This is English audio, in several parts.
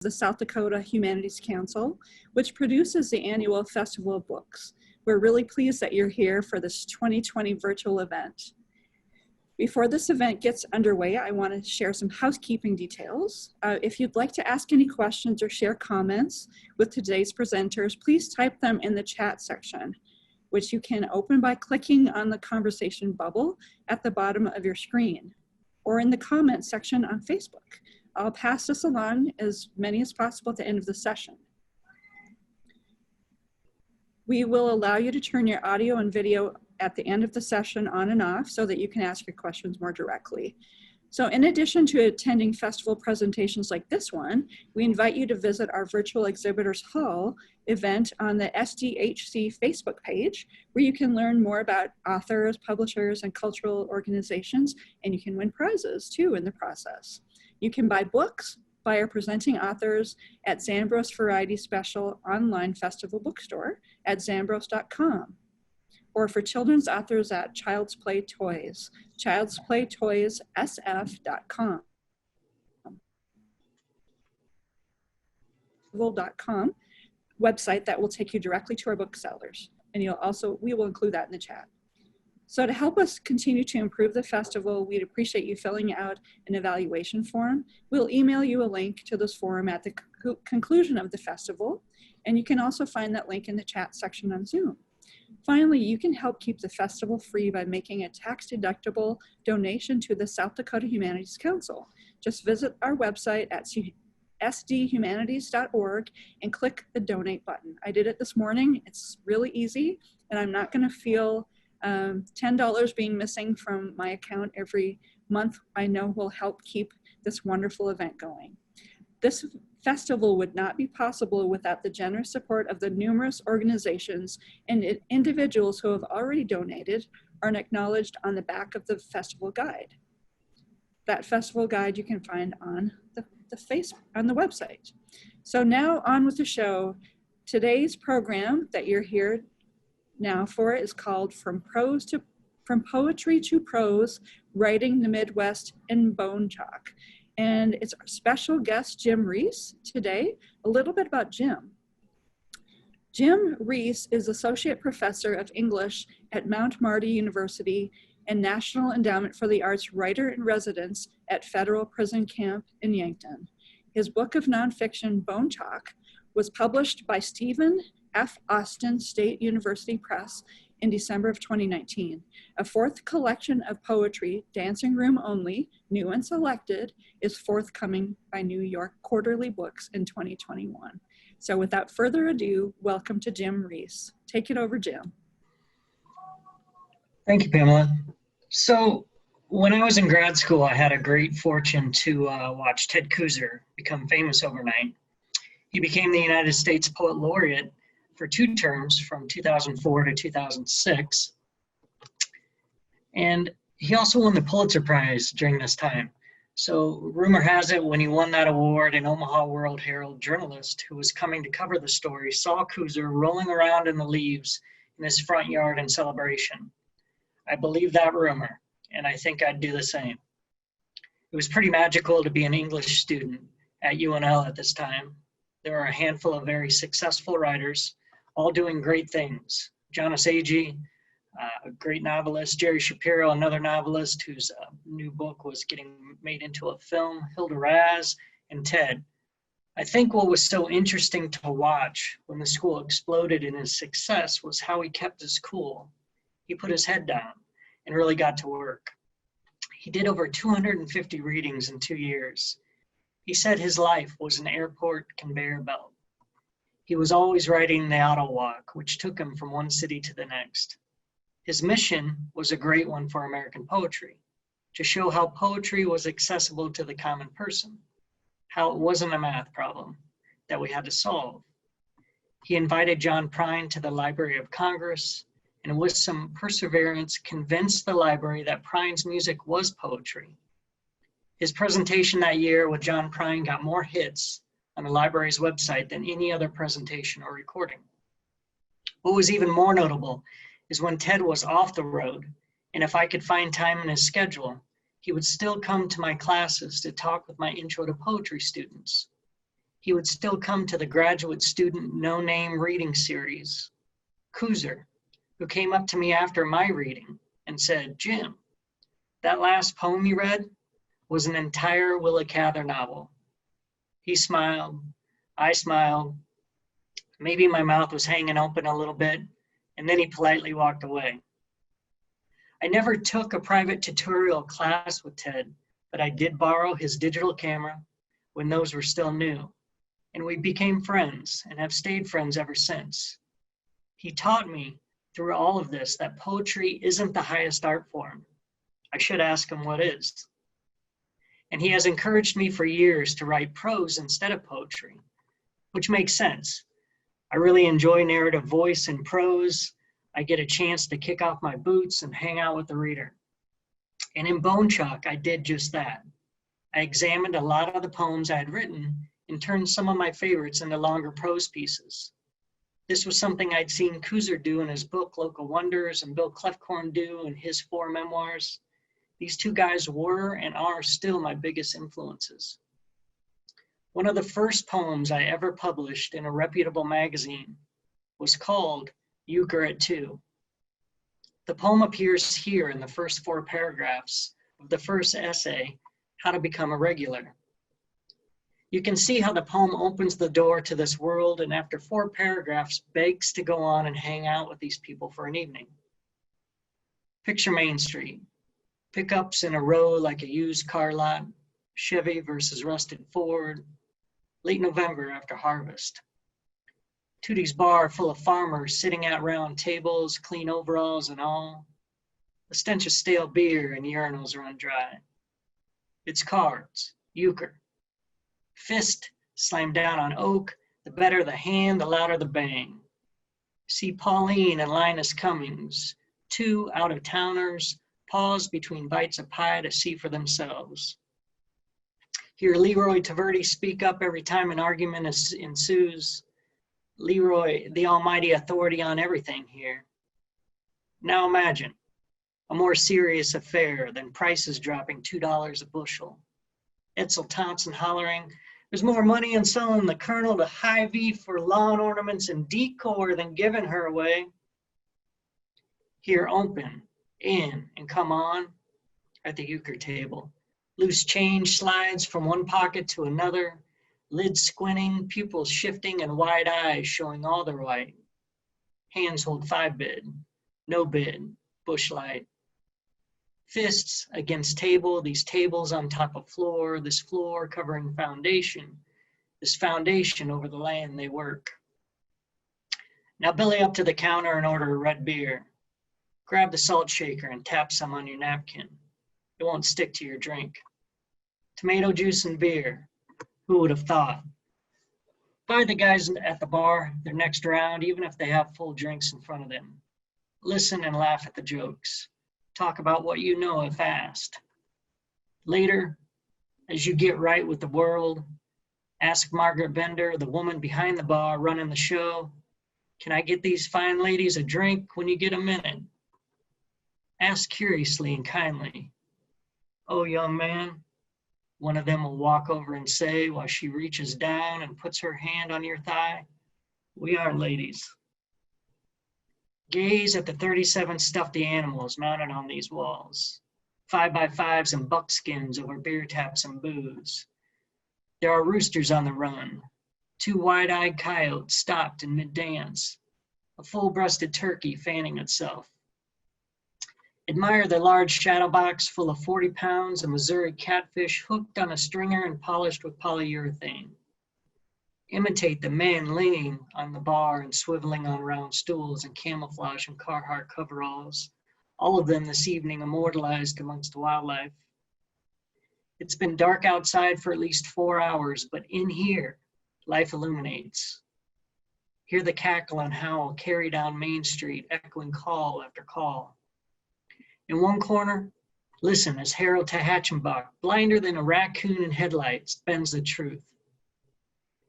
the South Dakota Humanities Council, which produces the annual Festival of Books. We're really pleased that you're here for this 2020 virtual event. Before this event gets underway, I want to share some housekeeping details. If you'd like to ask any questions or share comments with today's presenters, please type them in the chat section, which you can open by clicking on the conversation bubble at the bottom of your screen, or in the comments section on Facebook. I'll pass this along as many as possible at the end of the session. We will allow you to turn your audio and video at the end of the session on and off so that you can ask your questions more directly. So in addition to attending festival presentations like this one, we invite you to visit our virtual exhibitors hall event on the SDHC Facebook page, where you can learn more about authors, publishers, and cultural organizations, and you can win prizes too in the process. You can buy books by our presenting authors at Zambros Variety Special online festival bookstore at zambros.com, or for children's authors at Child's Play Toys, childsplaytoyssf.com. Website that will take you directly to our booksellers, and we will include that in the chat. So to help us continue to improve the festival, we'd appreciate you filling out an evaluation form. We'll email you a link to this form at the conclusion of the festival, and you can also find that link in the chat section on Zoom. Finally, you can help keep the festival free by making a tax-deductible donation to the South Dakota Humanities Council. Just visit our website at sdhumanities.org and click the donate button. I did it this morning. It's really easy, and I'm not going to feel $10 being missing from my account every month. I know will help keep this wonderful event going. This festival would not be possible without the generous support of the numerous organizations and individuals who have already donated are acknowledged on the back of the festival guide. That festival guide you can find on the website. So now on with the show. Today's program that you're here now for is called From Poetry to Prose, Writing the Midwest in Bone Chalk. And it's our special guest, Jim Reese, today. A little bit about Jim. Jim Reese is Associate Professor of English at Mount Marty University and National Endowment for the Arts Writer in Residence at Federal Prison Camp in Yankton. His book of nonfiction, Bone Chalk, was published by Stephen F. Austin State University Press in December of 2019. A fourth collection of poetry, Dancing Room Only, New and Selected, is forthcoming by New York Quarterly Books in 2021. So without further ado, welcome to Jim Reese. Take it over, Jim. Thank you, Pamela. So when I was in grad school, I had a great fortune to watch Ted Kooser become famous overnight. He became the United States Poet Laureate for 2 terms from 2004 to 2006. And he also won the Pulitzer Prize during this time. So rumor has it when he won that award, an Omaha World Herald journalist who was coming to cover the story saw Kooser rolling around in the leaves in his front yard in celebration. I believe that rumor, and I think I'd do the same. It was pretty magical to be an English student at UNL at this time. There were a handful of very successful writers, all doing great things. Jonas Agee, a great novelist, Jerry Shapiro, another novelist whose new book was getting made into a film, Hilda Raz, and Ted. I think what was so interesting to watch when the school exploded in his success was how he kept his cool. He put his head down and really got to work. He did over 250 readings in 2 years. He said his life was an airport conveyor belt. He was always riding the auto walk, which took him from one city to the next. His mission was a great one for American poetry, to show how poetry was accessible to the common person, how it wasn't a math problem that we had to solve. He invited John Prine to the Library of Congress, and with some perseverance convinced the library that Prine's music was poetry. His presentation that year with John Prine got more hits on the library's website than any other presentation or recording. What was even more notable is when Ted was off the road, and if I could find time in his schedule, he would still come to my classes to talk with my intro to poetry students. he would still come to the graduate student no-name reading series. Kuzer, who came up to me after my reading and said, "Jim, that last poem you read was an entire Willa Cather novel." He smiled, I smiled, maybe my mouth was hanging open a little bit, and then he politely walked away. I never took a private tutorial class with Ted, but I did borrow his digital camera when those were still new, and we became friends and have stayed friends ever since. He taught me through all of this that poetry isn't the highest art form. I should ask him what is. And he has encouraged me for years to write prose instead of poetry, which makes sense. I really enjoy narrative voice in prose. I get a chance to kick off my boots and hang out with the reader. And in Bone Chalk, I did just that. I examined a lot of the poems I had written and turned some of my favorites into longer prose pieces. This was something I'd seen Kuzer do in his book, Local Wonders, and Bill Clefcorn do in his 4 memoirs. These two guys were and are still my biggest influences. One of the first poems I ever published in a reputable magazine was called Eucharist Ii. The poem appears here in the first 4 paragraphs of the first essay, How to Become a Regular. You can see how the poem opens the door to this world, and after 4 paragraphs begs to go on and hang out with these people for an evening. Picture Main Street. Pickups in a row like a used car lot, Chevy versus rusted Ford, late November after harvest. Tootie's bar full of farmers sitting at round tables, clean overalls and all. The stench of stale beer and urinals run dry. It's cards, euchre. Fist slammed down on oak, the better the hand, the louder the bang. See Pauline and Linus Cummings, 2 out-of-towners, pause between bites of pie to see for themselves. Hear Leroy Taverty speak up every time an argument ensues. Leroy, the almighty authority on everything here. Now imagine a more serious affair than prices dropping $2 a bushel. Edsel Thompson hollering, "There's more money in selling the Colonel to Hy-Vee for lawn ornaments and decor than giving her away." Here open, in, and come on at the euchre table. Loose change slides from one pocket to another, lids squinting, pupils shifting, and wide eyes showing all their white. Hands hold 5 bid, no bid, bush light. Fists against table, these tables on top of floor, this floor covering foundation, this foundation over the land they work. Now belly up to the counter and order a red beer. Grab the salt shaker and tap some on your napkin. It won't stick to your drink. Tomato juice and beer. Who would have thought? Buy the guys at the bar their next round, even if they have full drinks in front of them. Listen and laugh at the jokes. Talk about what you know if asked. Later, as you get right with the world, ask Margaret Bender, the woman behind the bar running the show, "Can I get these fine ladies a drink when you get a minute?" Ask curiously and kindly, "Oh, young man," one of them will walk over and say while she reaches down and puts her hand on your thigh, "We are ladies." Gaze at the 37 stuffed animals mounted on these walls, 5x5s and buckskins over beer taps and booze. There are roosters on the run, 2 wide-eyed coyotes stopped in mid-dance, a full-breasted turkey fanning itself. Admire the large shadow box full of 40 pounds of Missouri catfish hooked on a stringer and polished with polyurethane. Imitate the men leaning on the bar and swiveling on round stools in camouflage and Carhartt coveralls, all of them this evening immortalized amongst wildlife. It's been dark outside for at least 4 hours, but in here, life illuminates. Hear the cackle and howl carry down Main Street, echoing call after call. In one corner, listen as Harold Tehachenbach, blinder than a raccoon in headlights, bends the truth.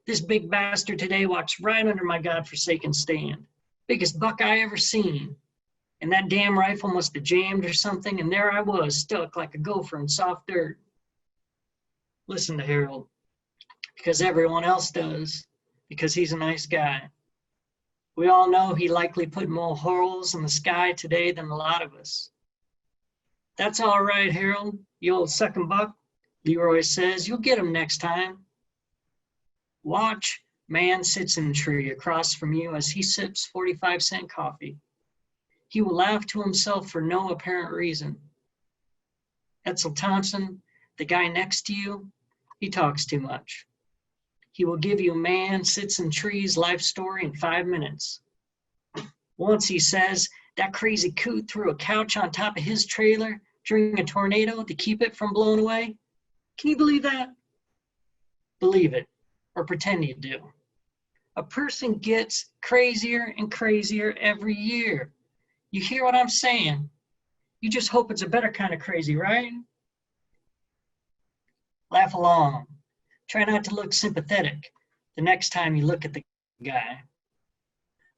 "This big bastard today walks right under my godforsaken stand. Biggest buck I ever seen. And that damn rifle must have jammed or something, and there I was, stuck like a gopher in soft dirt." Listen to Harold. because everyone else does, because he's a nice guy. We all know he likely put more holes in the sky today than a lot of us. That's all right, Harold, you old sucking buck, Leroy says. You'll get him next time. Watch, man sits in tree across from you as he sips 45-cent coffee. He will laugh to himself for no apparent reason. Edsel Thompson, the guy next to you, he talks too much. He will give you man sits in trees life story in 5 minutes. Once he says that crazy coot threw a couch on top of his trailer during a tornado to keep it from blowing away. Can you believe that? Believe it, or pretend you do. A person gets crazier and crazier every year. You hear what I'm saying? You just hope it's a better kind of crazy, right? Laugh along. Try not to look sympathetic the next time you look at the guy.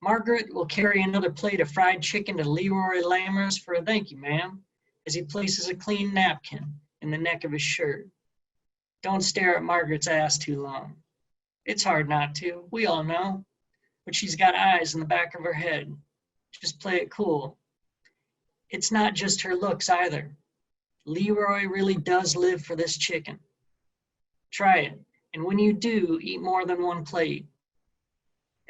Margaret will carry another plate of fried chicken to Leroy Lammers for a thank you, ma'am, as he places a clean napkin in the neck of his shirt. Don't stare at Margaret's ass too long. It's hard not to, we all know, but she's got eyes in the back of her head. Just play it cool. It's not just her looks either. Leroy really does live for this chicken. Try it, and when you do, eat more than one plate.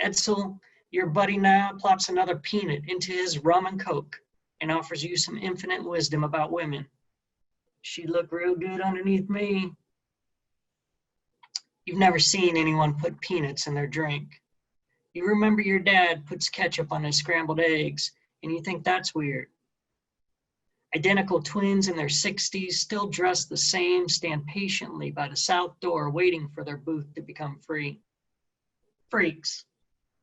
Edsel, your buddy now, plops another peanut into his rum and coke and offers you some infinite wisdom about women. She'd look real good underneath me. You've never seen anyone put peanuts in their drink. You remember your dad puts ketchup on his scrambled eggs, and you think that's weird. Identical twins in their 60s, still dressed the same, stand patiently by the south door waiting for their booth to become free. Freaks,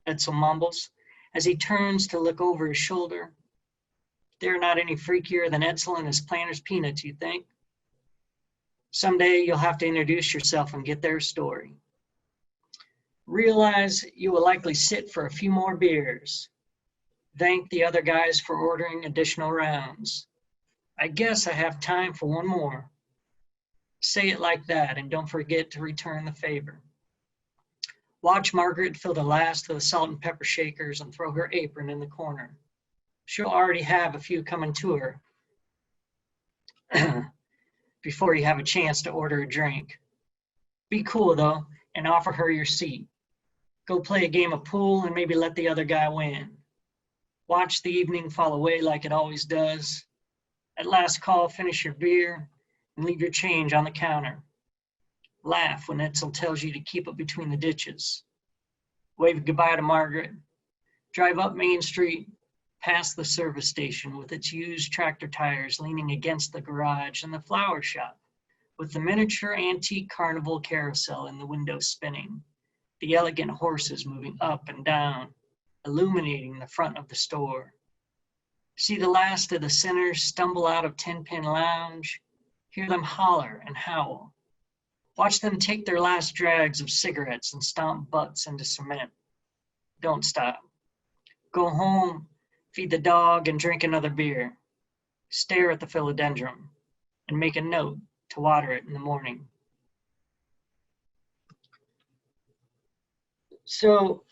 Edsel mumbles, as he turns to look over his shoulder. They're not any freakier than Edsel and his Planters peanuts, you think? Someday you'll have to introduce yourself and get their story. Realize you will likely sit for a few more beers. Thank the other guys for ordering additional rounds. I guess I have time for one more. Say it like that and don't forget to return the favor. Watch Margaret fill the last of the salt and pepper shakers and throw her apron in the corner. She'll already have a few coming to her before you have a chance to order a drink. Be cool though and offer her your seat. Go play a game of pool and maybe let the other guy win. Watch the evening fall away like it always does. At last call, finish your beer and leave your change on the counter. Laugh when Edsel tells you to keep it between the ditches. Wave goodbye to Margaret. Drive up Main Street, past the service station with its used tractor tires leaning against the garage and the flower shop with the miniature antique carnival carousel in the window spinning, the elegant horses moving up and down, illuminating the front of the store. See the last of the sinners stumble out of Ten Pin Lounge, hear them holler and howl. Watch them take their last drags of cigarettes and stomp butts into cement. Don't stop. Go home, feed the dog, and drink another beer. Stare at the philodendron and make a note to water it in the morning. So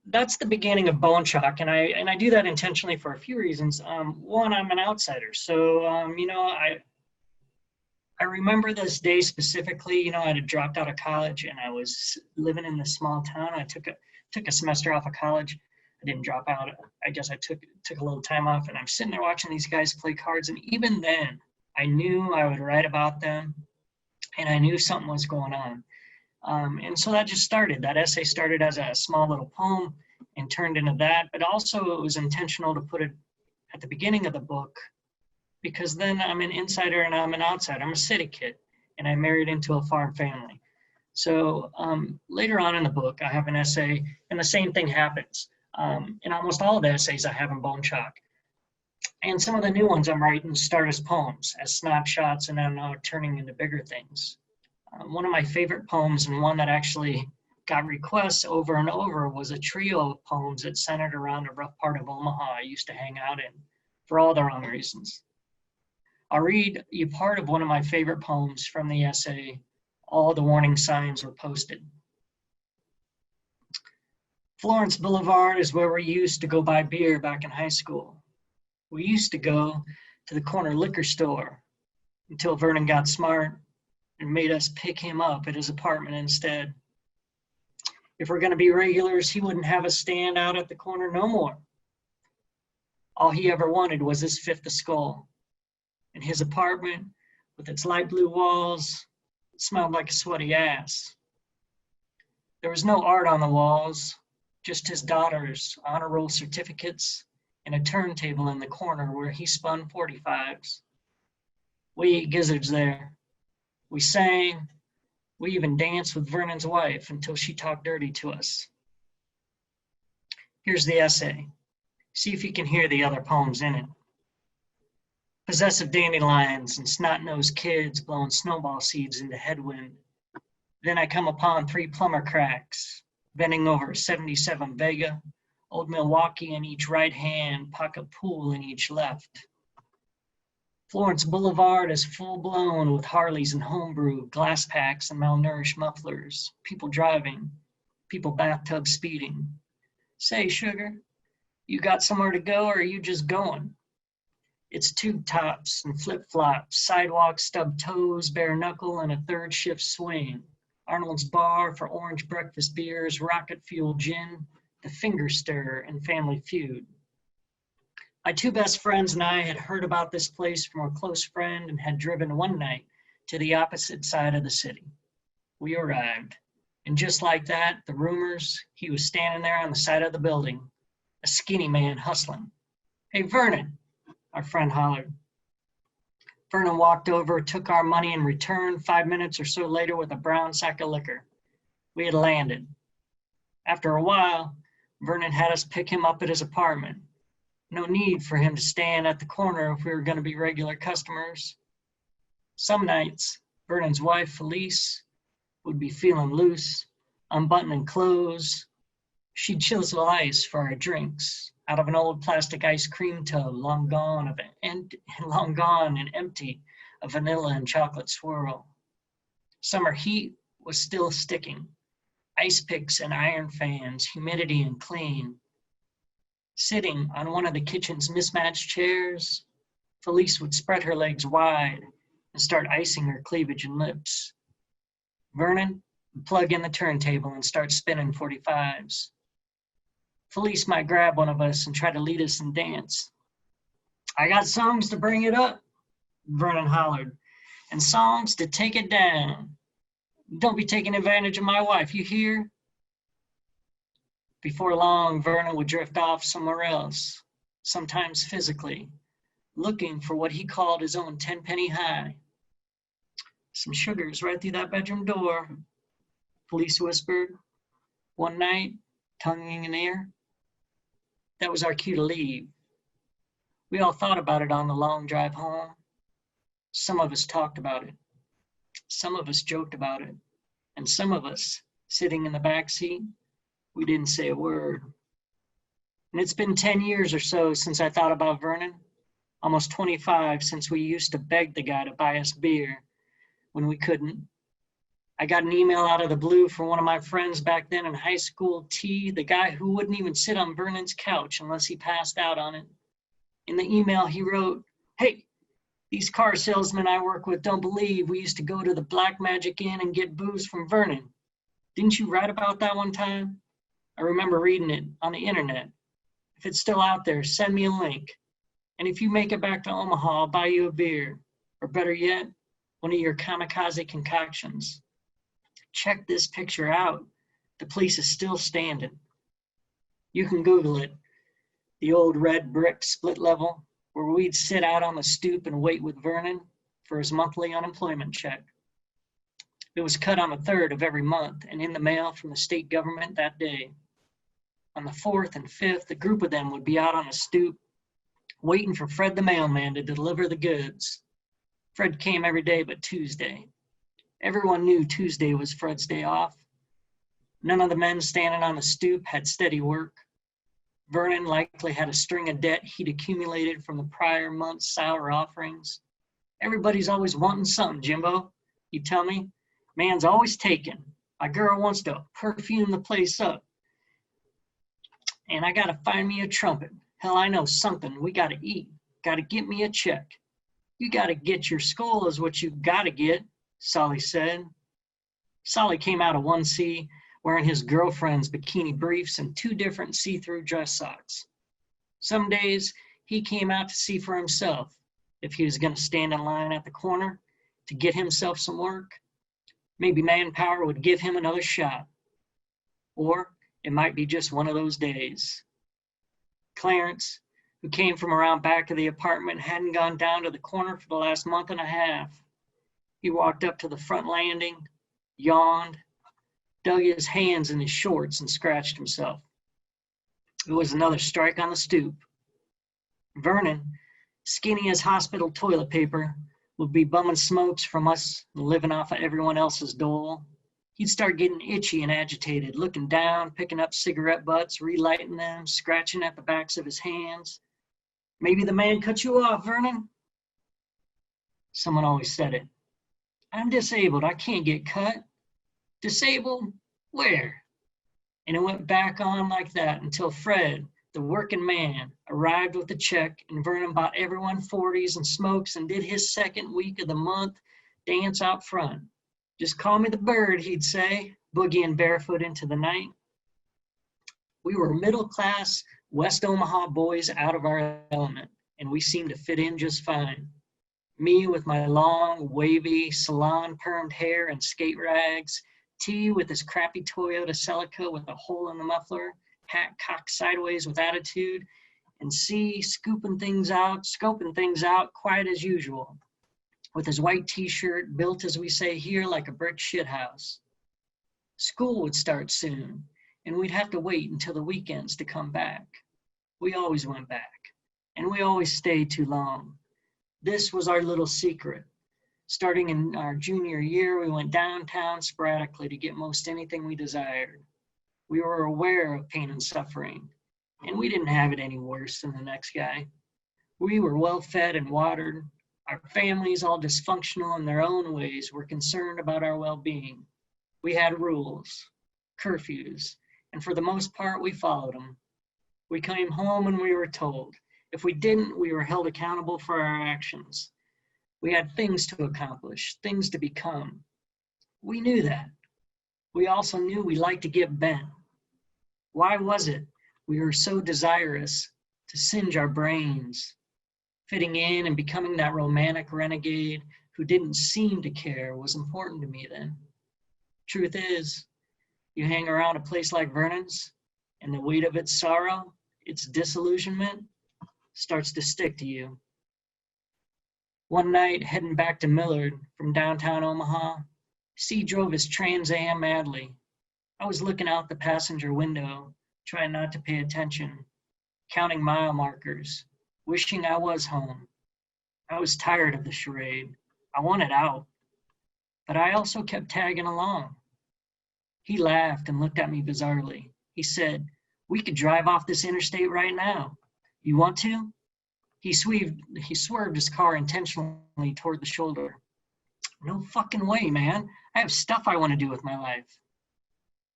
that's the beginning of Bone Chalk, and I do that intentionally for a few reasons. One, I'm an outsider, so I remember this day specifically. I had dropped out of college and I was living in this small town. I took a semester off of college. I didn't drop out. I guess I took a little time off, and I'm sitting there watching these guys play cards, and even then, I knew I would write about them, and I knew something was going on. And so that just started. That essay started as a small little poem and turned into that, but also it was intentional to put it at the beginning of the book, because then I'm an insider and I'm an outsider. I'm a city kid, and I married into a farm family. So later on in the book, I have an essay, and the same thing happens. In almost all the essays I have in Bone Chalk. And some of the new ones I'm writing start as poems, as snapshots, and then turning into bigger things. One of my favorite poems, and one that actually got requests over and over, was a trio of poems that centered around a rough part of Omaha I used to hang out in, for all the wrong reasons. I'll read you part of one of my favorite poems from the essay, All the warning signs were posted. Florence Boulevard is where we used to go buy beer back in high school. We used to go to the corner liquor store until Vernon got smart and made us pick him up at his apartment instead. If we're going to be regulars, he wouldn't have us stand out at the corner no more. All he ever wanted was his fifth of Skull. And his apartment, with its light blue walls, smelled like a sweaty ass. There was no art on the walls, just his daughter's honor roll certificates and a turntable in the corner where he spun 45s. We ate gizzards there. We sang. We even danced with Vernon's wife until she talked dirty to us. Here's the essay. See if you can hear the other poems in it. Possessive dandelions and snot-nosed kids blowing snowball seeds into headwind. Then I come upon 3 plumber cracks, bending over a 77 Vega, Old Milwaukee in each right hand, pocket pool in each left. Florence Boulevard is full-blown with Harleys and homebrew, glass packs and malnourished mufflers, people driving, people bathtub speeding. Say, sugar, you got somewhere to go or are you just going? It's tube tops and flip-flops, sidewalk stubbed toes, bare knuckle, and a third shift swing. Arnold's Bar for orange breakfast beers, rocket fuel gin, the finger stir, and Family Feud. My 2 best friends and I had heard about this place from a close friend and had driven one night to the opposite side of the city. We arrived, and just like that, the rumors, he was standing there on the side of the building, a skinny man hustling. Hey, Vernon, our friend hollered. Vernon walked over, took our money, and returned 5 minutes or so later with a brown sack of liquor. We had landed. After a while, Vernon had us pick him up at his apartment. No need for him to stand at the corner if we were going to be regular customers. Some nights, Vernon's wife, Felice, would be feeling loose, unbuttoning clothes. She'd chisel ice for our drinks out of an old plastic ice cream tub, long gone and empty, a vanilla and chocolate swirl. Summer heat was still sticking. Ice picks and iron fans, humidity and clean. Sitting on one of the kitchen's mismatched chairs, Felice would spread her legs wide and start icing her cleavage and lips. Vernon would plug in the turntable and start spinning 45s. Felice might grab one of us and try to lead us in dance. I got songs to bring it up, Vernon hollered, and songs to take it down. Don't be taking advantage of my wife, you hear? Before long, Vernon would drift off somewhere else, sometimes physically, looking for what he called his own 10-penny high. Some sugars right through that bedroom door, Felice whispered. One night, tongue in ear. That was our cue to leave. We all thought about it on the long drive home. Some of us talked about it. Some of us joked about it. And some of us, sitting in the back seat, we didn't say a word. And it's been 10 years or so since I thought about Vernon. Almost 25 since we used to beg the guy to buy us beer when we couldn't. I got an email out of the blue from one of my friends back then in high school, T, the guy who wouldn't even sit on Vernon's couch unless he passed out on it. In the email, he wrote, "Hey, these car salesmen I work with don't believe we used to go to the Black Magic Inn and get booze from Vernon. Didn't you write about that one time? I remember reading it on the internet. If it's still out there, send me a link. And if you make it back to Omaha, I'll buy you a beer. Or better yet, one of your kamikaze concoctions. Check this picture out. The place is still standing. You can Google it. The old red brick split level where we'd sit out on the stoop and wait with Vernon for his monthly unemployment check. It was cut on the 3rd of every month and in the mail from the state government that day. On the 4th and 5th, a group of them would be out on a stoop waiting for Fred the mailman to deliver the goods. Fred came every day but Tuesday. Everyone knew Tuesday was Fred's day off. None of the men standing on the stoop had steady work. Vernon likely had a string of debt he'd accumulated from the prior month's sour offerings. Everybody's always wanting something, Jimbo, he'd tell me. Man's always taken. My girl wants to perfume the place up. And I gotta find me a trumpet. Hell, I know something. We gotta eat. Gotta get me a check. You gotta get your skull is what you gotta get, Solly said. Solly came out of 1C wearing his girlfriend's bikini briefs and 2 different see-through dress socks. Some days he came out to see for himself if he was gonna stand in line at the corner to get himself some work. Maybe manpower would give him another shot. Or it might be just one of those days. Clarence, who came from around back of the apartment, hadn't gone down to the corner for the last month and a half. He walked up to the front landing, yawned, dug his hands in his shorts and scratched himself. It was another strike on the stoop. Vernon, skinny as hospital toilet paper, would be bumming smokes from us and living off of everyone else's dole. He'd start getting itchy and agitated, looking down, picking up cigarette butts, relighting them, scratching at the backs of his hands. Maybe the man cut you off, Vernon. Someone always said it. I'm disabled. I can't get cut. Disabled? Where? And it went back on like that until Fred, the working man, arrived with the check and Vernon bought everyone 40s and smokes and did his second week of the month dance out front. Just call me the bird, he'd say, boogieing barefoot into the night. We were middle-class West Omaha boys out of our element, and we seemed to fit in just fine. Me with my long, wavy, salon-permed hair and skate rags, T with his crappy Toyota Celica with a hole in the muffler, hat cocked sideways with attitude, and C scoping things out, quiet as usual, with his white t-shirt built, as we say here, like a brick shithouse. School would start soon, and we'd have to wait until the weekends to come back. We always went back, and we always stayed too long. This was our little secret. Starting in our junior year, we went downtown sporadically to get most anything we desired. We were aware of pain and suffering, and we didn't have it any worse than the next guy. We were well fed and watered. Our families, all dysfunctional in their own ways, were concerned about our well-being. We had rules, curfews, and for the most part, we followed them. We came home when we were told. If we didn't, we were held accountable for our actions. We had things to accomplish, things to become. We knew that. We also knew we liked to get bent. Why was it we were so desirous to singe our brains? Fitting in and becoming that romantic renegade who didn't seem to care was important to me then. Truth is, you hang around a place like Vernon's, and the weight of its sorrow, its disillusionment, starts to stick to you. One night, heading back to Millard from downtown Omaha, C drove his Trans Am madly. I was looking out the passenger window, trying not to pay attention, counting mile markers, wishing I was home. I was tired of the charade. I wanted out, but I also kept tagging along. He laughed and looked at me bizarrely. He said, "We could drive off this interstate right now. You want to?" He swerved his car intentionally toward the shoulder. No fucking way, man. I have stuff I want to do with my life.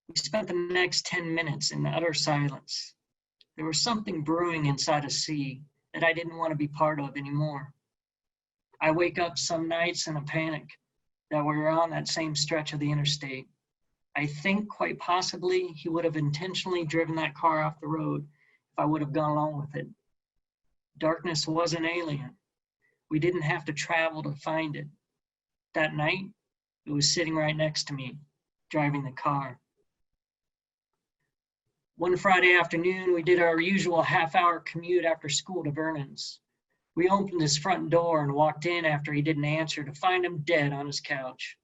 We spent the next 10 minutes in utter silence. There was something brewing inside of C that I didn't want to be part of anymore. I wake up some nights in a panic that we were on that same stretch of the interstate. I think quite possibly he would have intentionally driven that car off the road if I would have gone along with it. Darkness wasn't alien. We didn't have to travel to find it. That night, it was sitting right next to me, driving the car. One Friday afternoon, we did our usual half-hour commute after school to Vernon's. We opened his front door and walked in after he didn't answer to find him dead on his couch.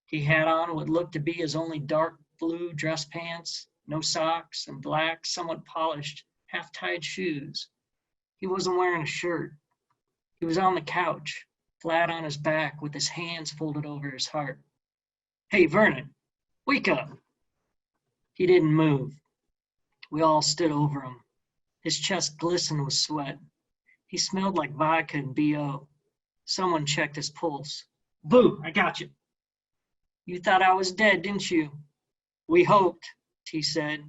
He had on what looked to be his only dark blue dress pants, no socks, and black, somewhat polished, half-tied shoes. He wasn't wearing a shirt. He was on the couch, flat on his back with his hands folded over his heart. "Hey, Vernon, wake up." He didn't move. We all stood over him. His chest glistened with sweat. He smelled like vodka and BO. Someone checked his pulse. "Boo, I got you." You thought I was dead, didn't you? We hoped, T said.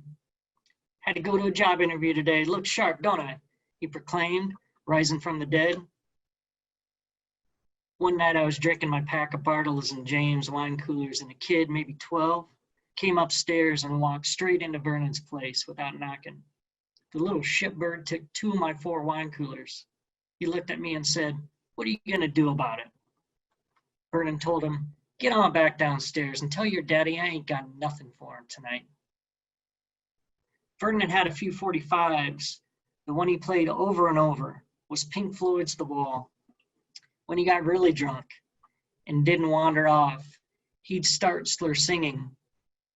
Had to go to a job interview today. Look sharp, don't I? He proclaimed, rising from the dead. One night I was drinking my pack of Bartles and James wine coolers, and a kid, maybe 12, came upstairs and walked straight into Vernon's place without knocking. The little shitbird took 2 of my 4 wine coolers. He looked at me and said, "What are you going to do about it?" Vernon told him, "Get on back downstairs and tell your daddy I ain't got nothing for him tonight." Vernon had a few 45s. The one he played over and over was Pink Floyd's The Wall. When he got really drunk and didn't wander off, he'd start slur singing,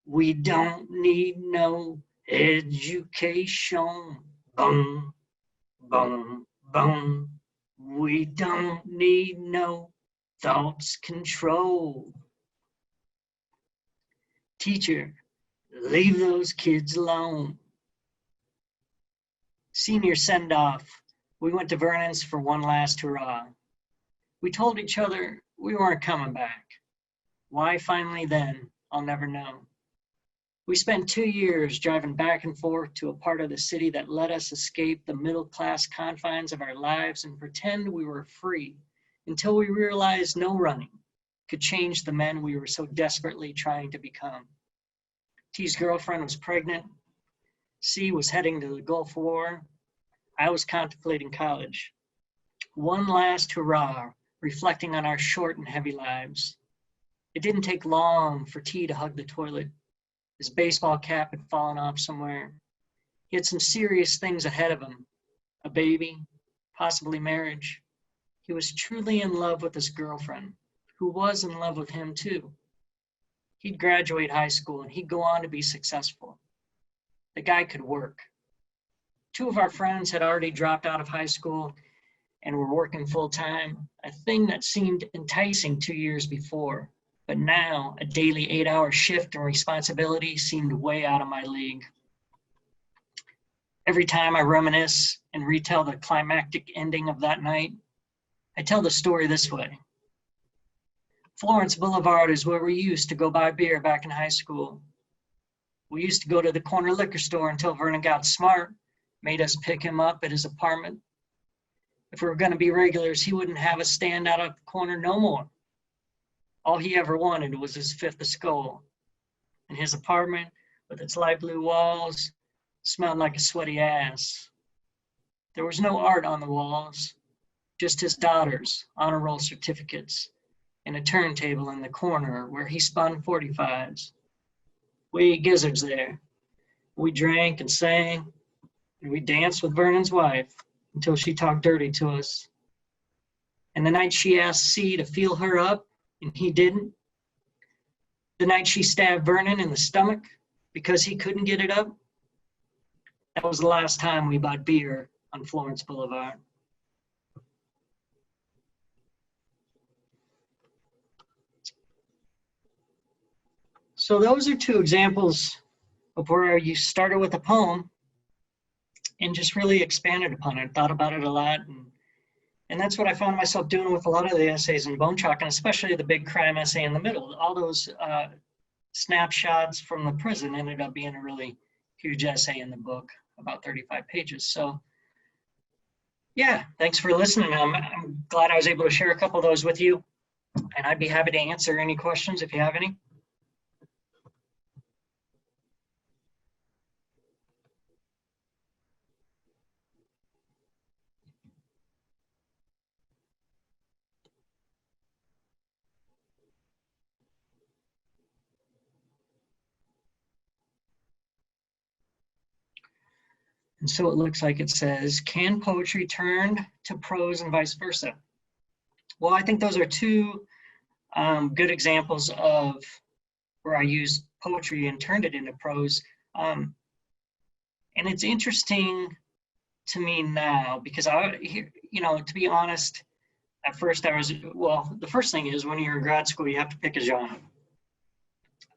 "We don't need no education, boom, boom, boom. We don't need no thoughts control. Teacher, leave those kids alone." Senior send-off, we went to Vernon's for one last hurrah. We told each other we weren't coming back. Why finally then, I'll never know. We spent 2 years driving back and forth to a part of the city that let us escape the middle-class confines of our lives and pretend we were free until we realized no running could change the men we were so desperately trying to become. T's girlfriend was pregnant. C was heading to the Gulf War. I was contemplating college. One last hurrah, reflecting on our short and heavy lives. It didn't take long for T to hug the toilet. His baseball cap had fallen off somewhere. He had some serious things ahead of him. A baby, possibly marriage. He was truly in love with his girlfriend, who was in love with him too. He'd graduate high school and he'd go on to be successful. The guy could work. 2 of our friends had already dropped out of high school and were working full-time, a thing that seemed enticing 2 years before. But now, a daily 8-hour shift and responsibility seemed way out of my league. Every time I reminisce and retell the climactic ending of that night, I tell the story this way. Florence Boulevard is where we used to go buy beer back in high school. We used to go to the corner liquor store until Vernon got smart, made us pick him up at his apartment. If we were going to be regulars, he wouldn't have us stand out of the corner no more. All he ever wanted was his 5th of Skull. And his apartment, with its light blue walls, smelled like a sweaty ass. There was no art on the walls, just his daughter's honor roll certificates and a turntable in the corner where he spun 45s. We ate gizzards there. We drank and sang, and we danced with Vernon's wife until she talked dirty to us. And the night she asked C to feel her up, and he didn't. The night she stabbed Vernon in the stomach because he couldn't get it up. That was the last time we bought beer on Florence Boulevard. So those are 2 examples of where you started with a poem and just really expanded upon it, thought about it a lot. And that's what I found myself doing with a lot of the essays in Bone Chalk, and especially the big crime essay in the middle. All those snapshots from the prison ended up being a really huge essay in the book, about 35 pages. So yeah, thanks for listening. I'm glad I was able to share a couple of those with you, and I'd be happy to answer any questions if you have any. And so it looks like it says, can poetry turn to prose and vice versa? Well, I think those are 2 good examples of where I used poetry and turned it into prose. And it's interesting to me now because to be honest, at first the first thing is when you're in grad school, you have to pick a genre.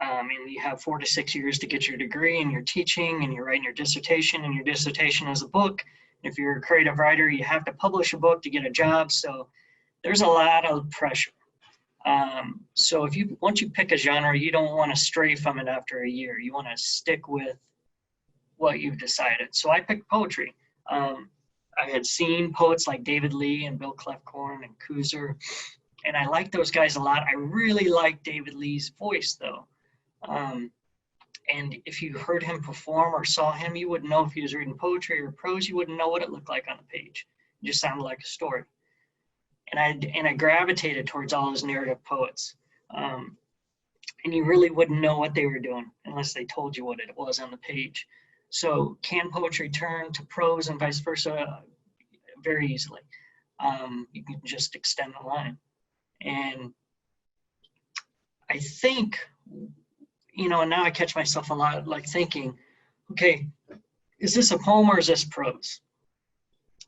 And you have 4 to 6 years to get your degree, and you're teaching, and you're writing your dissertation, and your dissertation is a book. If you're a creative writer, you have to publish a book to get a job. So there's a lot of pressure. So once you pick a genre, you don't want to stray from it after a year. You want to stick with what you've decided. So I picked poetry. I had seen poets like David Lee and Bill Clefcorn and Kuzer, and I like those guys a lot. I really like David Lee's voice, though. And if you heard him perform or saw him, you wouldn't know if he was reading poetry or prose. You wouldn't know what it looked like on the page. It just sounded like a story. And I gravitated towards all his narrative poets. And you really wouldn't know what they were doing unless they told you what it was on the page. So can poetry turn to prose and vice versa? Very easily. You can just extend the line. And I think, and now I catch myself a lot like thinking, okay, is this a poem or is this prose?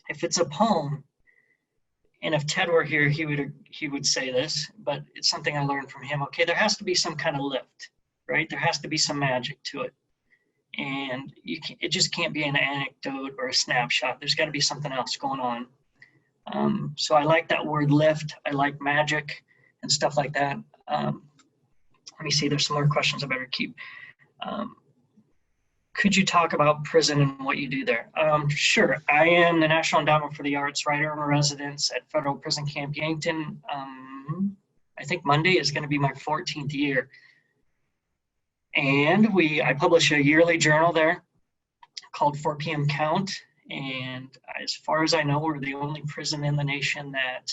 If it's a poem, and if Ted were here, he would say this, but it's something I learned from him. Okay, there has to be some kind of lift, right? There has to be some magic to it. And it just can't be an anecdote or a snapshot. There's got to be something else going on. So I like that word lift. I like magic and stuff like that. Let me see, there's some more questions I better keep. Could you talk about prison and what you do there? Sure. I am the National Endowment for the Arts writer in residence at Federal Prison Camp Yankton. I think Monday is going to be my 14th year. And I publish a yearly journal there called 4 p.m. Count. And as far as I know, we're the only prison in the nation that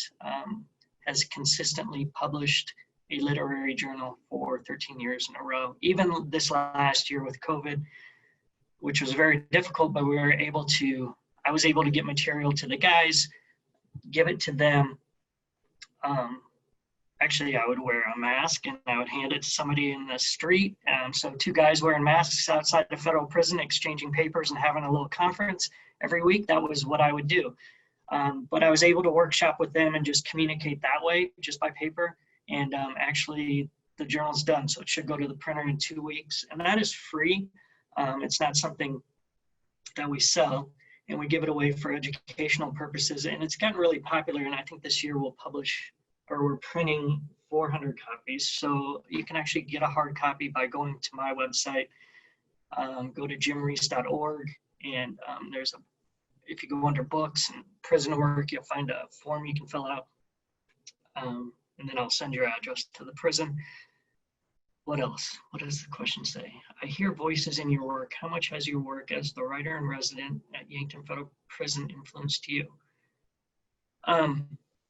has consistently published a literary journal for 13 years in a row. Even this last year with COVID, which was very difficult, but I was able to get material to the guys, give it to them. Actually, I would wear a mask and I would hand it to somebody in the street. So 2 guys wearing masks outside the federal prison, exchanging papers and having a little conference every week. That was what I would do. But I was able to workshop with them and just communicate that way, just by paper. And actually, the journal's done, so it should go to the printer in 2 weeks. And that is free. It's not something that we sell, and we give it away for educational purposes. And it's gotten really popular, and I think this year we're printing 400 copies. So you can actually get a hard copy by going to my website. Go to jimreese.org, and if you go under books and prison work, you'll find a form you can fill out. And then I'll send your address to the prison. What else? What does the question say? I hear voices in your work. How much has your work as the writer and resident at Yankton Federal Prison influenced you?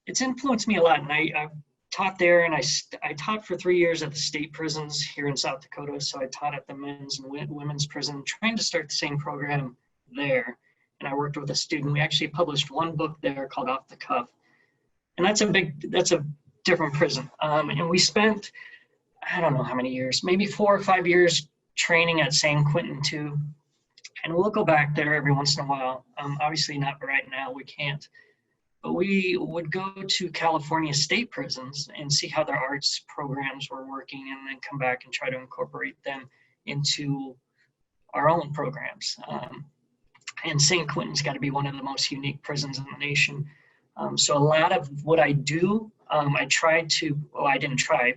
It's influenced me a lot. And I taught there, and I taught for 3 years at the state prisons here in South Dakota. So I taught at the men's and women's prison, trying to start the same program there. And I worked with a student. We actually published one book there called Off the Cuff. And that's a different prison. And we spent, I don't know how many years, maybe 4 or 5 years training at San Quentin too. And we'll go back there every once in a while. Obviously not right now, we can't. But we would go to California state prisons and see how their arts programs were working, and then come back and try to incorporate them into our own programs. And San Quentin's got to be one of the most unique prisons in the nation. So a lot of what I do, I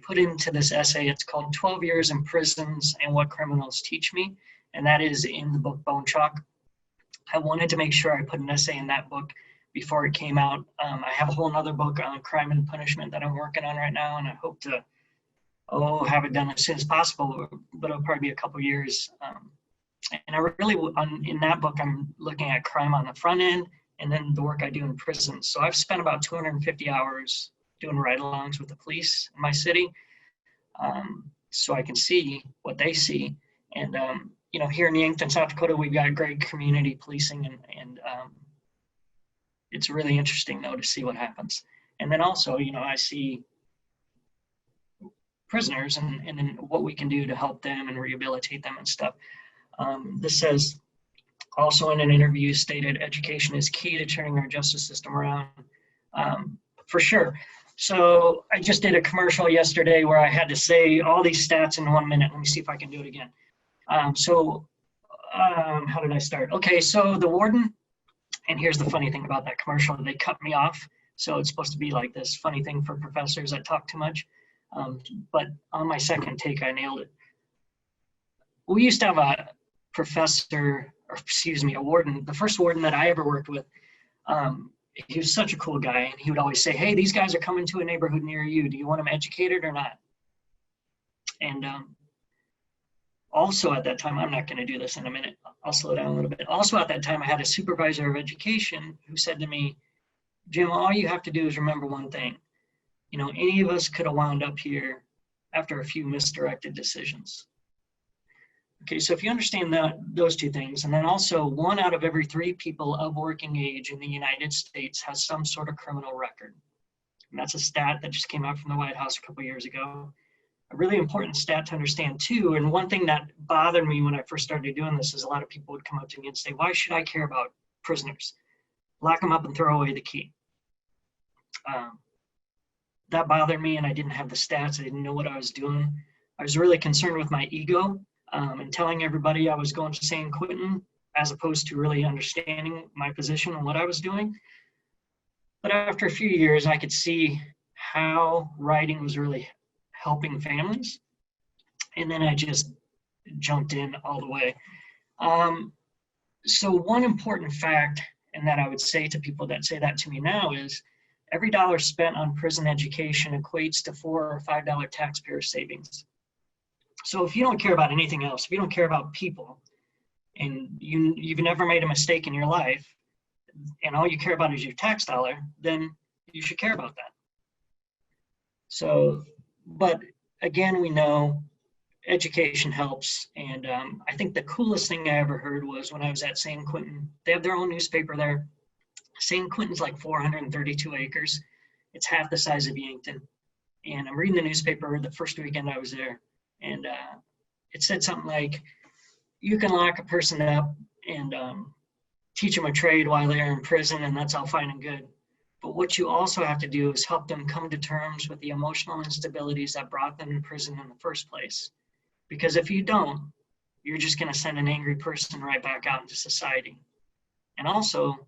put into this essay. It's called 12 Years in Prisons and What Criminals Teach Me. And that is in the book Bone Chalk. I wanted to make sure I put an essay in that book before it came out. I have a whole nother book on crime and punishment that I'm working on right now, and I hope to have it done as soon as possible, but it'll probably be a couple years. And I really, in that book, I'm looking at crime on the front end and then the work I do in prisons. So I've spent about 250 hours doing ride-alongs with the police in my city, so I can see what they see. And here in Yankton, South Dakota, we've got great community policing, and it's really interesting though to see what happens. And then also, I see prisoners and then what we can do to help them and rehabilitate them and stuff. This says, also in an interview stated, education is key to turning our justice system around. For sure. So I just did a commercial yesterday where I had to say all these stats in 1 minute. Let me see if I can do it again. How did I start? Okay, so the warden, and here's the funny thing about that commercial, they cut me off. So it's supposed to be like this funny thing for professors that talk too much. But on my second take, I nailed it. We used to have a professor, or excuse me, a warden, the first warden that I ever worked with. He was such a cool guy, and he would always say, hey, these guys are coming to a neighborhood near you. Do you want them educated or not? And also at that time, I'm not going to do this in a minute. I'll slow down a little bit. Also at that time, I had a supervisor of education who said to me, Jim, all you have to do is remember one thing. You know, any of us could have wound up here after a few misdirected decisions. Okay, so if you understand those two things, and then also 1 out of every 3 people of working age in the United States has some sort of criminal record. And that's a stat that just came out from the White House a couple of years ago. A really important stat to understand too, and one thing that bothered me when I first started doing this is a lot of people would come up to me and say, why should I care about prisoners? Lock them up and throw away the key. That bothered me, and I didn't have the stats. I didn't know what I was doing. I was really concerned with my ego and telling everybody I was going to San Quentin as opposed to really understanding my position and what I was doing. But after a few years, I could see how writing was really helping families. And then I just jumped in all the way. So one important fact, and that I would say to people that say that to me now, is every dollar spent on prison education equates to $4 or $5 taxpayer savings. So if you don't care about anything else, if you don't care about people, and you've never made a mistake in your life, and all you care about is your tax dollar, then you should care about that. So, but again, we know education helps. And I think the coolest thing I ever heard was when I was at San Quentin. They have their own newspaper there. San Quentin's like 432 acres. It's half the size of Yankton. And I'm reading the newspaper the first weekend I was there. And it said something like, you can lock a person up and teach them a trade while they're in prison, and that's all fine and good. But what you also have to do is help them come to terms with the emotional instabilities that brought them to prison in the first place. Because if you don't, you're just going to send an angry person right back out into society. And also,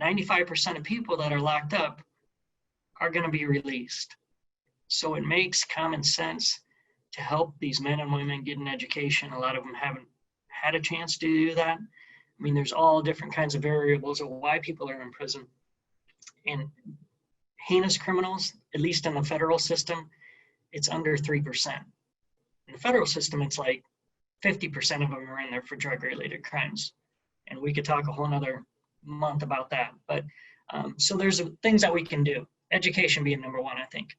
95% of people that are locked up are going to be released. So it makes common sense to help these men and women get an education. A lot of them haven't had a chance to do that. I mean, there's all different kinds of variables of why people are in prison. And heinous criminals, at least in the federal system, it's under 3%. In the federal system, it's like 50% of them are in there for drug-related crimes. And we could talk a whole nother month about that. But so there's things that we can do. Education being number one, I think.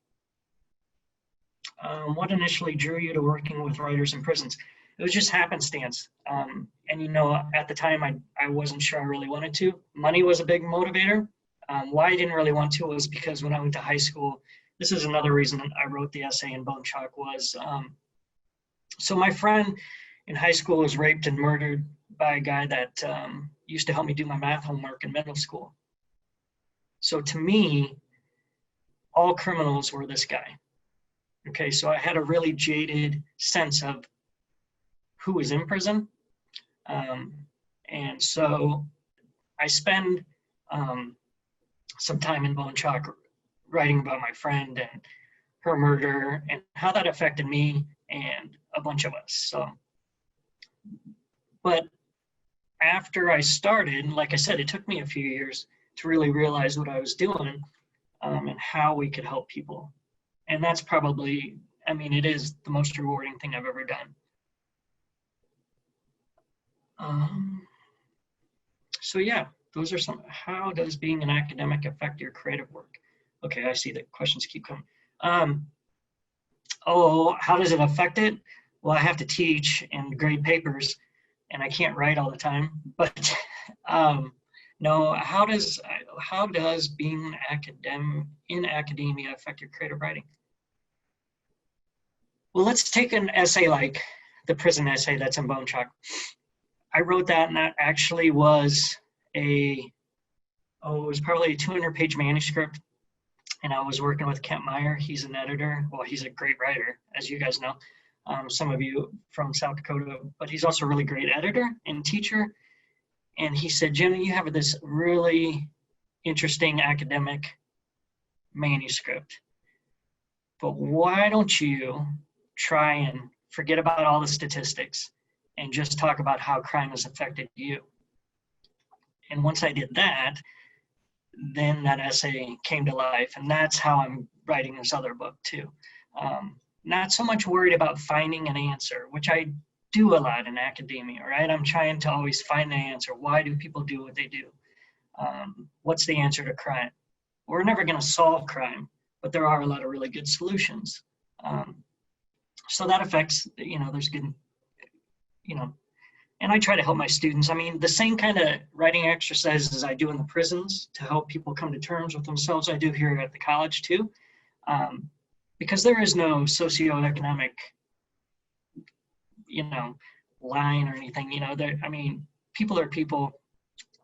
What initially drew you to working with writers in prisons? It was just happenstance. And you know, at the time, I wasn't sure I really wanted to. Money was a big motivator. Why I didn't really want to was because when I went to high school, this is another reason I wrote the essay in Bone Chalk was, so my friend in high school was raped and murdered by a guy that used to help me do my math homework in middle school. So to me, all criminals were this guy. Okay, so I had a really jaded sense of who was in prison. And so I spend some time in Bone Chalk writing about my friend and her murder and how that affected me and a bunch of us. So, but after I started, like I said, it took me a few years to really realize what I was doing and how we could help people. And that's probably, I mean, it is the most rewarding thing I've ever done. So yeah, those are some, how does being an academic affect your creative work? Okay, I see that questions keep coming. Oh, how does it affect it? Well, I have to teach and grade papers and I can't write all the time, but no, how does being in academia affect your creative writing? Well, let's take an essay like the prison essay that's in Bone Chalk. I wrote that, and that actually was it was probably a 200-page manuscript, and I was working with Kent Meyer. He's an editor. Well, he's a great writer, as you guys know, some of you from South Dakota, but he's also a really great editor and teacher. And he said, Jimmy, you have this really interesting academic manuscript. but why don't you try and forget about all the statistics and just talk about how crime has affected you? And once I did that, then that essay came to life. And that's how I'm writing this other book too. Not so much worried about finding an answer, which I do a lot in academia, right? I'm trying to always find the answer. Why do people do what they do? What's the answer to crime? We're never going to solve crime, but there are a lot of really good solutions. So that affects, there's good, and I try to help my students. I mean, the same kind of writing exercises I do in the prisons to help people come to terms with themselves, I do here at the college too. Because there is no socioeconomic, line or anything, people are people.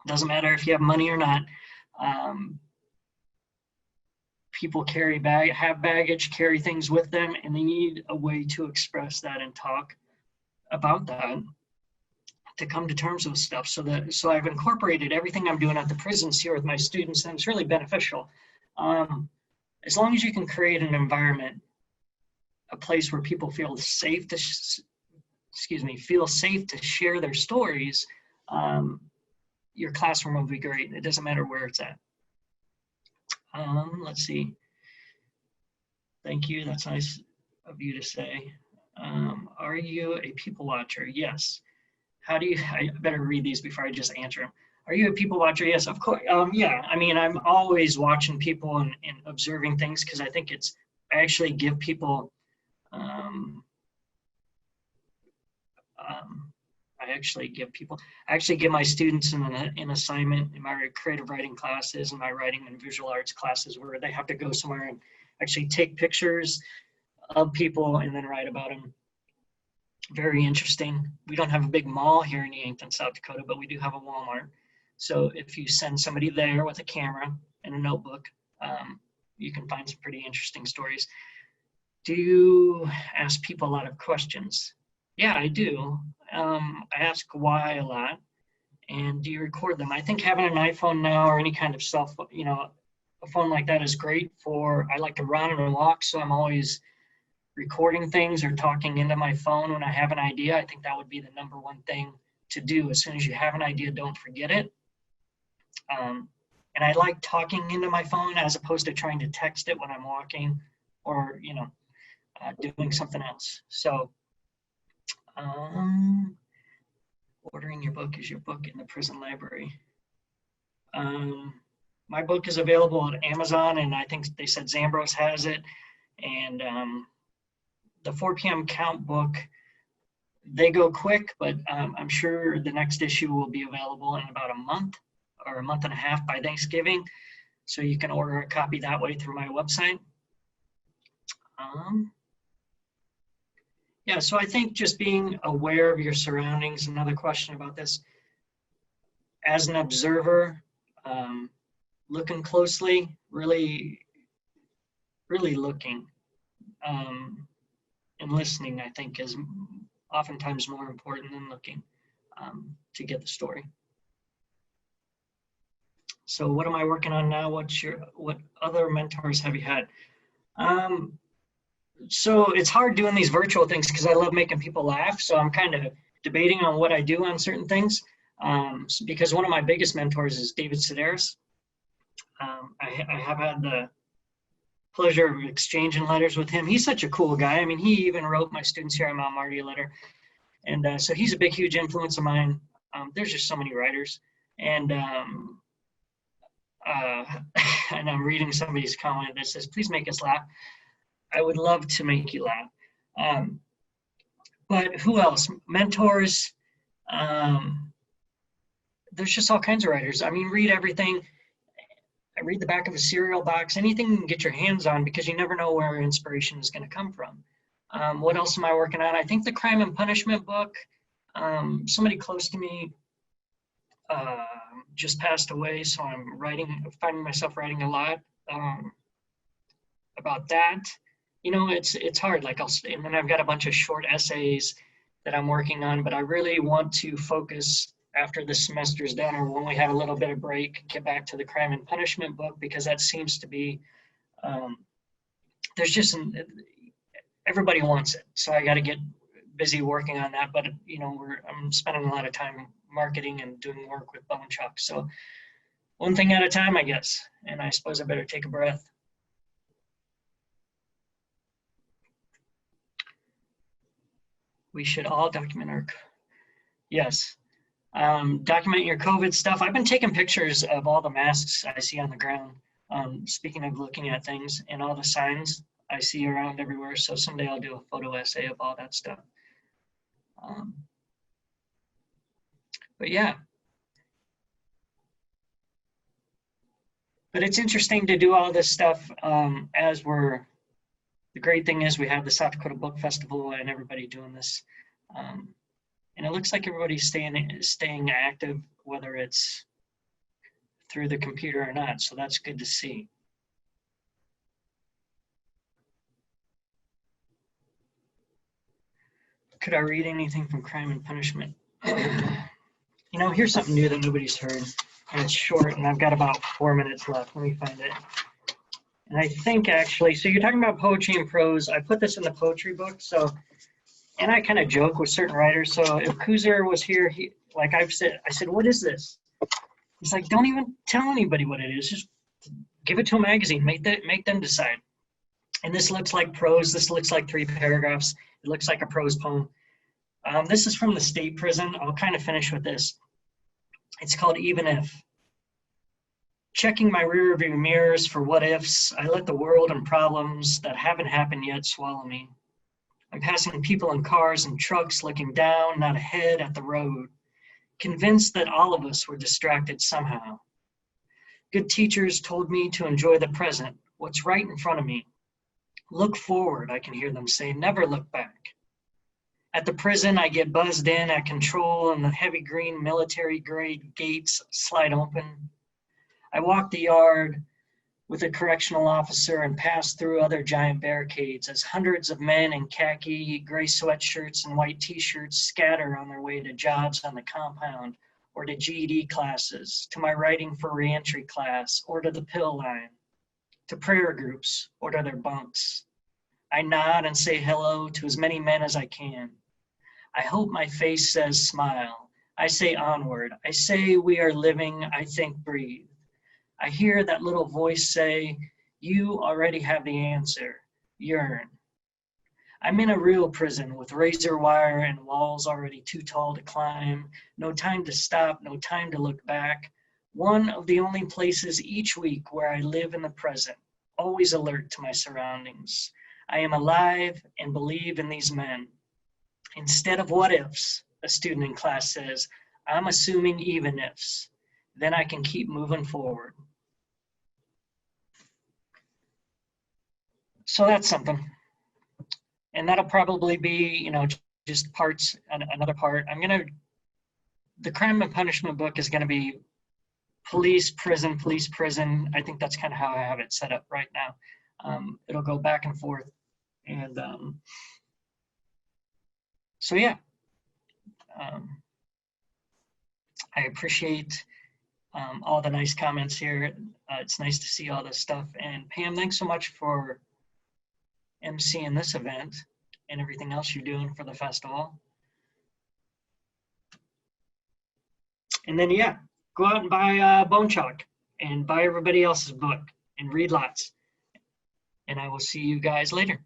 Doesn't matter if you have money or not. People have baggage, carry things with them, and they need a way to express that and talk about that to come to terms with stuff. So I've incorporated everything I'm doing at the prisons here with my students, and it's really beneficial. As long as you can create an environment, a place where people feel safe to, share their stories, your classroom will be great. It doesn't matter where it's at. Let's see. Thank you. That's nice of you to say. Are you a people watcher? Yes. I better read these before I just answer them. Are you a people watcher? Yes, of course. Yeah, I'm always watching people and observing things because I think I actually give people, I actually give my students an assignment in my creative writing classes and my writing and visual arts classes where they have to go somewhere and actually take pictures of people and then write about them. Very interesting. We don't have a big mall here in Yankton, South Dakota, but we do have a Walmart. So if you send somebody there with a camera and a notebook, you can find some pretty interesting stories. Do you ask people a lot of questions? Yeah, I do. I ask why a lot. And do you record them? I think having an iPhone now or any kind of a phone like that is great I like to run and walk, so I'm always recording things or talking into my phone when I have an idea. I think that would be the number one thing to do. As soon as you have an idea, don't forget it. And I like talking into my phone as opposed to trying to text it when I'm walking or, doing something else. So ordering your book. Is your book in the prison library? My book is available at Amazon, and I think they said Zambros has it. And the 4 p.m. Count book, they go quick, but I'm sure the next issue will be available in about a month or a month and a half by Thanksgiving. So you can order a copy that way through my website. Yeah, so I think just being aware of your surroundings, another question about this. As an observer, looking closely, really looking and listening, I think, is oftentimes more important than looking to get the story. So what am I working on now? What other mentors have you had? So it's hard doing these virtual things because I love making people laugh. So I'm kind of debating on what I do on certain things because one of my biggest mentors is David Sedaris. I have had the pleasure of exchanging letters with him. He's such a cool guy. I mean, he even wrote my students here at Mount Marty a letter. And so he's a big, huge influence of mine. There's just so many writers. And and I'm reading somebody's comment that says, please make us laugh. I would love to make you laugh. But who else? Mentors. There's just all kinds of writers. I mean, read everything. I read the back of a cereal box, anything you can get your hands on because you never know where inspiration is going to come from. What else am I working on? I think the Crime and Punishment book, somebody close to me just passed away, so I'm finding myself writing a lot about that. It's hard. And then I've got a bunch of short essays that I'm working on, but I really want to focus after the semester's done or when we have a little bit of break, get back to the Crime and Punishment book because that seems to be there's just, everybody wants it. So I got to get busy working on that. But, you know, I'm spending a lot of time marketing and doing work with Bone Chuck. So one thing at a time, I guess. And I suppose I better take a breath. We should all document our, yes. Document your COVID stuff. I've been taking pictures of all the masks I see on the ground. Speaking of looking at things and all the signs I see around everywhere. So someday I'll do a photo essay of all that stuff. But yeah. But it's interesting to do all this stuff as we're, the great thing is we have the South Dakota Book Festival and everybody doing this. And it looks like everybody's staying active, whether it's through the computer or not. So that's good to see. Could I read anything from Crime and Punishment? You know, here's something new that nobody's heard. And it's short, and I've got about 4 minutes left. Let me find it. And I think actually, so you're talking about poetry and prose. I put this in the poetry book. So, and I kind of joke with certain writers. So if Kuzer was here, like I said, what is this? He's like, don't even tell anybody what it is. Just give it to a magazine. Make them decide. And this looks like prose. This looks like 3 paragraphs. It looks like a prose poem. This is from the state prison. I'll kind of finish with this. It's called Even If. Checking my rearview mirrors for what ifs, I let the world and problems that haven't happened yet swallow me. I'm passing people in cars and trucks looking down, not ahead at the road, convinced that all of us were distracted somehow. Good teachers told me to enjoy the present, what's right in front of me. Look forward, I can hear them say, never look back. At the prison, I get buzzed in at control and the heavy green military grade gates slide open. I walk the yard with a correctional officer and pass through other giant barricades as hundreds of men in khaki, gray sweatshirts and white t-shirts scatter on their way to jobs on the compound or to GED classes, to my writing for reentry class or to the pill line, to prayer groups or to their bunks. I nod and say hello to as many men as I can. I hope my face says smile. I say onward. I say we are living, I think breathe. I hear that little voice say, you already have the answer, yearn. I'm in a real prison with razor wire and walls already too tall to climb, no time to stop, no time to look back. One of the only places each week where I live in the present, always alert to my surroundings. I am alive and believe in these men. Instead of what ifs, a student in class says, I'm assuming even ifs. Then I can keep moving forward. So that's something. And that'll probably be, you know, just parts, another part. The Crime and Punishment book is gonna be police, prison. I think that's kind of how I have it set up right now. It'll go back and forth. And so yeah, I appreciate all the nice comments here. It's nice to see all this stuff. And Pam, thanks so much for emceeing this event and everything else you're doing for the festival. And then yeah, go out and buy Bone Chuck and buy everybody else's book and read lots. And I will see you guys later.